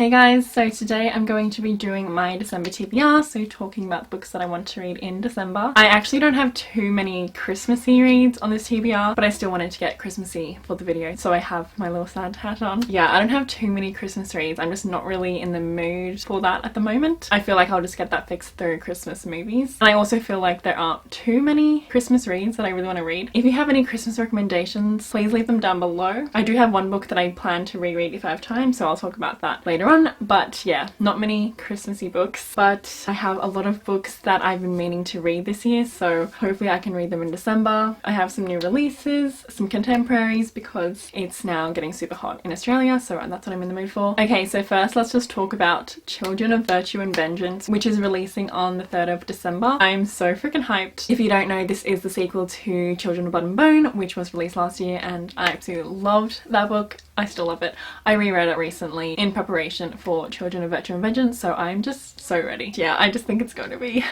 Hey guys, so today I'm going to be doing my December TBR, so talking about books that I want to read in December. I actually don't have too many Christmassy reads on this TBR, but I still wanted to get Christmassy for the video, so I have my little Santa hat on. Yeah, I don't have too many Christmas reads. I'm just not really in the mood for that at the moment. I feel like I'll just get that fixed through Christmas movies. And I also feel like there aren't too many Christmas reads that I really want to read. If you have any Christmas recommendations, please leave them down below. I do have one book that I plan to reread if I have time, so I'll talk about that later on. But yeah, not many Christmassy books, but I have a lot of books that I've been meaning to read this year, so hopefully I can read them in December. I have some new releases, some contemporaries, because it's now getting super hot in Australia, so that's what I'm in the mood for. Okay, so first let's just talk about Children of Virtue and Vengeance, which is releasing on the 3rd of December. I'm so freaking hyped. If you don't know, this is the sequel to Children of Blood and Bone, which was released last year, and I absolutely loved that book. I still love it. I reread it recently in preparation for Children of Virtue and Vengeance, so I'm just so ready. Yeah, I just think it's going to be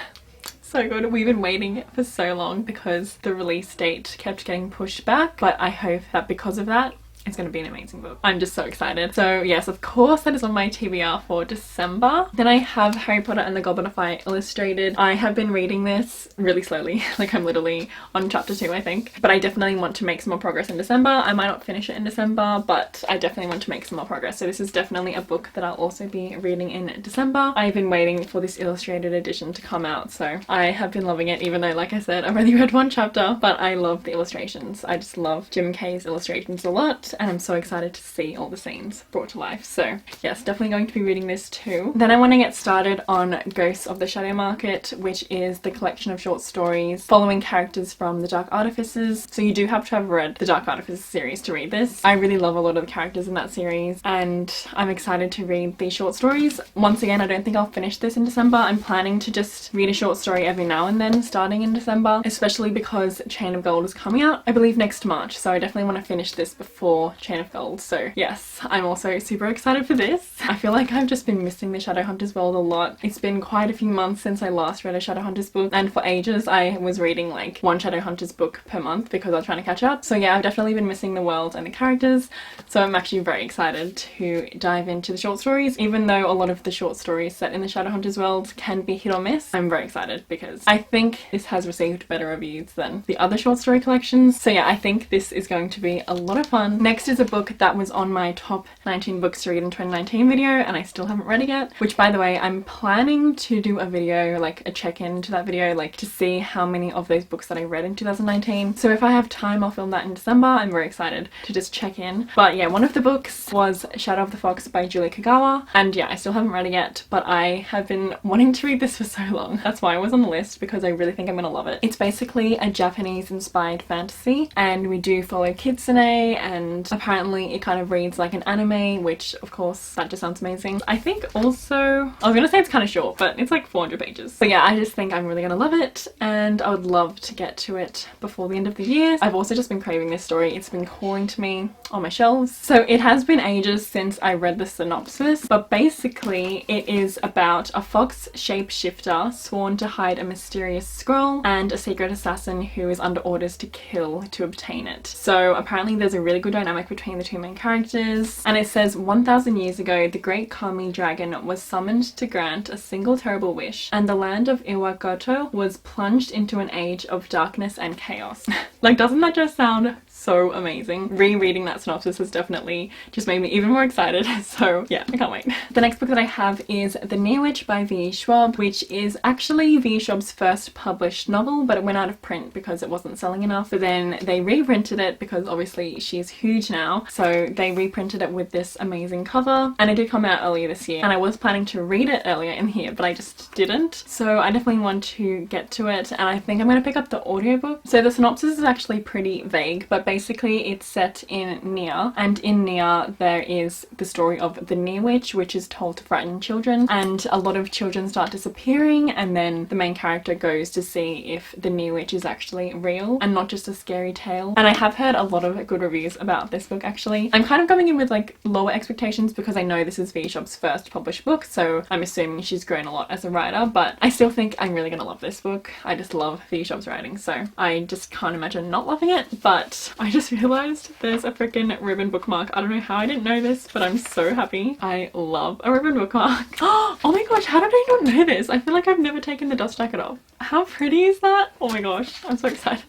so good. We've been waiting for so long because the release date kept getting pushed back, but I hope that because of that, it's going to be an amazing book. I'm just so excited. So yes, of course, that is on my TBR for December. Then I have Harry Potter and the Goblet of Fire Illustrated. I have been reading this really slowly. Like I'm literally on chapter 2, I think. But I definitely want to make some more progress in December. I might not finish it in December, but I definitely want to make some more progress. So this is definitely a book that I'll also be reading in December. I've been waiting for this illustrated edition to come out, so I have been loving it, even though, like I said, I've only read one chapter, but I love the illustrations. I just love Jim Kay's illustrations a lot, and I'm so excited to see all the scenes brought to life. So yes, definitely going to be reading this too. Then I want to get started on Ghosts of the Shadow Market, which is the collection of short stories following characters from The Dark Artificers. So you do have to have read the Dark Artificers series to read this. I really love a lot of the characters in that series, and I'm excited to read these short stories. Once again, I don't think I'll finish this in December. I'm planning to just read a short story every now and then starting in December, especially because Chain of Gold is coming out, I believe, next March. So I definitely want to finish this before Chain of Gold. So yes, I'm also super excited for this. I feel like I've just been missing the Shadowhunters world a lot. It's been quite a few months since I last read a Shadowhunters book, and for ages I was reading like one Shadowhunters book per month because I was trying to catch up. So yeah, I've definitely been missing the world and the characters, so I'm actually very excited to dive into the short stories. Even though a lot of the short stories set in the Shadowhunters world can be hit or miss, I'm very excited because I think this has received better reviews than the other short story collections. So yeah, I think this is going to be a lot of fun. Next is a book that was on my top 19 books to read in 2019 video, and I still haven't read it yet, which, by the way, I'm planning to do a video, like a check-in to that video, like to see how many of those books that I read in 2019. So if I have time, I'll film that in December. I'm very excited to just check in. But yeah, one of the books was Shadow of the Fox by Julie Kagawa, and yeah, I still haven't read it yet, but I have been wanting to read this for so long. That's why it was on the list, because I really think I'm gonna love it. It's basically a Japanese inspired fantasy, and we do follow Kitsune, and apparently it kind of reads like an anime, which of course that just sounds amazing. I think also, I was gonna say it's kind of short, but it's like 400 pages. But yeah, I just think I'm really gonna love it, and I would love to get to it before the end of the year. I've also just been craving this story. It's been calling to me on my shelves. So it has been ages since I read the synopsis, but basically it is about a fox shapeshifter sworn to hide a mysterious scroll and a secret assassin who is under orders to kill to obtain it. So apparently there's a really good dynamic between the two main characters, and it says 1,000 years ago the great Kami dragon was summoned to grant a single terrible wish, and the land of Iwagoto was plunged into an age of darkness and chaos. Like, doesn't that just sound so amazing? Rereading that synopsis has definitely just made me even more excited, so yeah, I can't wait. The next book that I have is The Near Witch by V. Schwab, which is actually V. Schwab's first published novel, but it went out of print because it wasn't selling enough. But then they reprinted it because obviously she's huge now, so they reprinted it with this amazing cover, and it did come out earlier this year, and I was planning to read it earlier in here, but I just didn't. So I definitely want to get to it, and I think I'm going to pick up the audiobook. So the synopsis is actually pretty vague, but basically it's set in Nia, and in Nia there is the story of the Near Witch, which is told to frighten children, and a lot of children start disappearing, and then the main character goes to see if the Near Witch is actually real and not just a scary tale. And I have heard a lot of good reviews about this book actually. I'm kind of going in with like lower expectations because I know this is V. Schwab's first published book, so I'm assuming she's grown a lot as a writer, but I still think I'm really gonna love this book. I just love V. Schwab's writing, so I just can't imagine not loving it. But I just realized there's a freaking ribbon bookmark. I don't know how I didn't know this, but I'm so happy. I love a ribbon bookmark. Oh my gosh, how did I not know this? I feel like I've never taken the dust jacket off. How pretty is that? Oh my gosh, I'm so excited.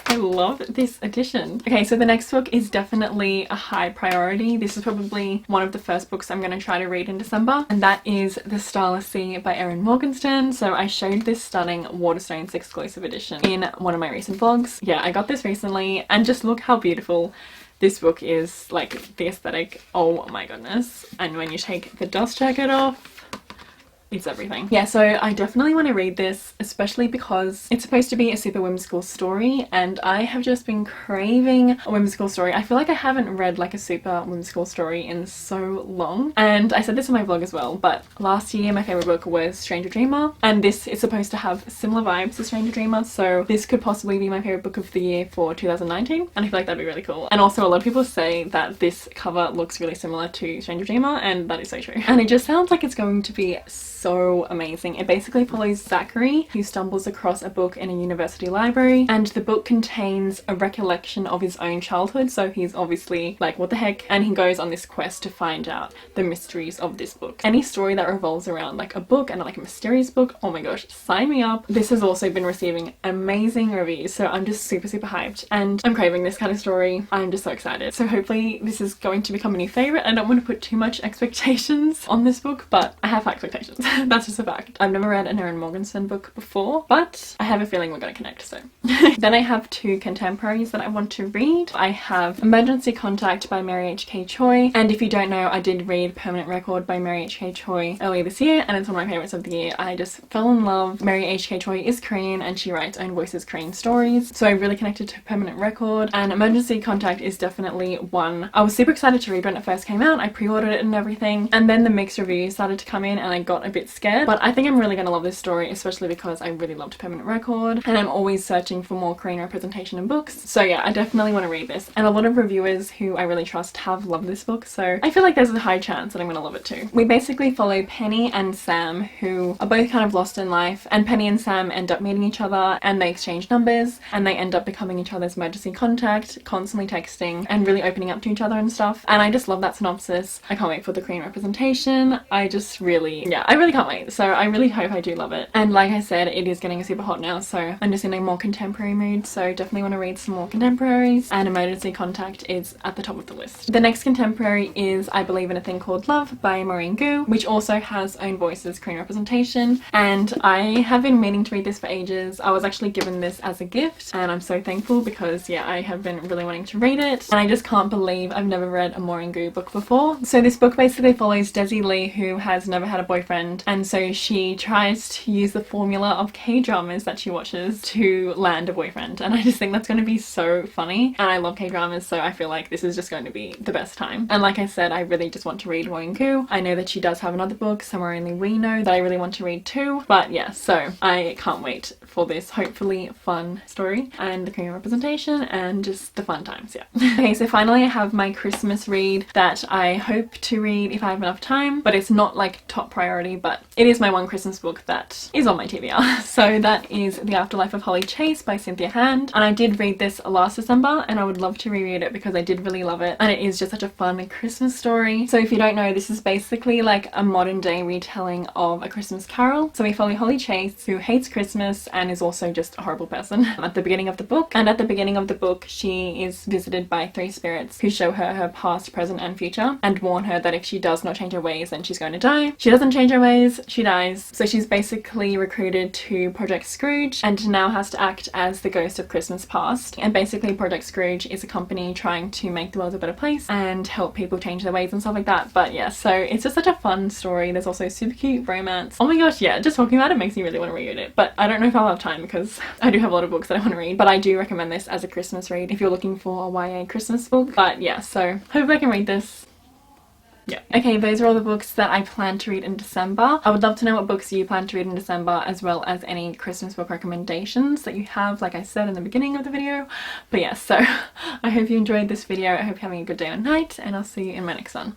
I love this edition. Okay, so the next book is definitely a high priority. This is probably one of the first books I'm going to try to read in December, and that is The Starless Sea by Erin Morgenstern. So I showed this stunning Waterstones exclusive edition in one of my recent vlogs. Yeah, I got this recently, and just look how beautiful this book is. Like, the aesthetic, oh my goodness. And when you take the dust jacket off, it's everything. Yeah, so I definitely want to read this, especially because it's supposed to be a super whimsical story, and I have just been craving a whimsical story. I feel like I haven't read like a super whimsical story in so long, and I said this in my vlog as well, but last year my favorite book was Stranger Dreamer, and this is supposed to have similar vibes to Stranger Dreamer, so this could possibly be my favorite book of the year for 2019, and I feel like that'd be really cool. And also a lot of people say that this cover looks really similar to Stranger Dreamer, and that is so true. And it just sounds like it's going to be so amazing. It basically follows Zachary, who stumbles across a book in a university library, and the book contains a recollection of his own childhood, so he's obviously like, what the heck, and he goes on this quest to find out the mysteries of this book. Any story that revolves around like a book and like a mysterious book, oh my gosh, sign me up. This has also been receiving amazing reviews, so I'm just super hyped, and I'm craving this kind of story. I'm just so excited. So hopefully this is going to become a new favorite. I don't want to put too much expectations on this book, but I have high expectations. That's just a fact. I've never read an Erin Morgenstern book before, but I have a feeling we're gonna connect, so. Then I have two contemporaries that I want to read. I have Emergency Contact by Mary H.K. Choi, and if you don't know, I did read Permanent Record by Mary H.K. Choi earlier this year, and it's one of my favorites of the year. I just fell in love. Mary H.K. Choi is Korean, and she writes Own Voices Korean stories, so I really connected to Permanent Record, and Emergency Contact is definitely one I was super excited to read when it first came out. I pre-ordered it and everything, and then the mixed reviews started to come in, and I got a bit scared, but I think I'm really gonna love this story, especially because I really loved Permanent Record, and I'm always searching for more Korean representation in books. So yeah, I definitely want to read this, and a lot of reviewers who I really trust have loved this book, so I feel like there's a high chance that I'm gonna love it too. We basically follow Penny and Sam, who are both kind of lost in life, and Penny and Sam end up meeting each other, and they exchange numbers, and they end up becoming each other's emergency contact, constantly texting and really opening up to each other and stuff, and I just love that synopsis. I can't wait for the Korean representation. I just really, yeah, I really can't wait. So I really hope I do love it. And like I said, it is getting super hot now, so I'm just in a more contemporary mood, so definitely want to read some more contemporaries, and Emergency Contact is at the top of the list. The next contemporary is I Believe in a Thing Called Love by Maureen Gu, which also has Own Voices Korean representation, and I have been meaning to read this for ages. I was actually given this as a gift, and I'm so thankful because yeah, I have been really wanting to read it, and I just can't believe I've never read a Maureen Gu book before. So this book basically follows Desi Lee, who has never had a boyfriend, and so she tries to use the formula of K-dramas that she watches to land a boyfriend, and I just think that's going to be so funny, and I love K-dramas, so I feel like this is just going to be the best time. And like I said, I really just want to read Maureen Gu. I know that she does have another book, Somewhere Only We Know, that I really want to read too, but yeah, so I can't wait for this hopefully fun story and the Korean representation and just the fun times, yeah. Okay, so finally I have my Christmas read that I hope to read if I have enough time, but it's not like top priority, but it is my one Christmas book that is on my TBR. So that is The Afterlife of Holly Chase by Cynthia Hand, and I did read this last December, and I would love to reread it because I did really love it, and it is just such a fun Christmas story. So if you don't know, this is basically like a modern day retelling of A Christmas Carol. So we follow Holly Chase, who hates Christmas and is also just a horrible person at the beginning of the book, and at the beginning of the book she is visited by three spirits who show her her past, present and future, and warn her that if she does not change her ways then she's going to die. She doesn't change her ways, she dies. So she's basically recruited to Project Scrooge and now has to act as the ghost of Christmas past, and basically Project Scrooge is a company trying to make the world a better place and help people change their ways and stuff like that. But yeah, so it's just such a fun story. There's also super cute romance. Oh my gosh, yeah, just talking about it makes me really want to read it, but I don't know if I'll have time because I do have a lot of books that I want to read, but I do recommend this as a Christmas read if you're looking for a YA Christmas book. But yeah, so hopefully I can read this. Yeah. Okay, those are all the books that I plan to read in December. I would love to know what books you plan to read in December, as well as any Christmas book recommendations that you have, like I said in the beginning of the video. But yeah, so I hope you enjoyed this video. I hope you're having a good day or night, and I'll see you in my next one.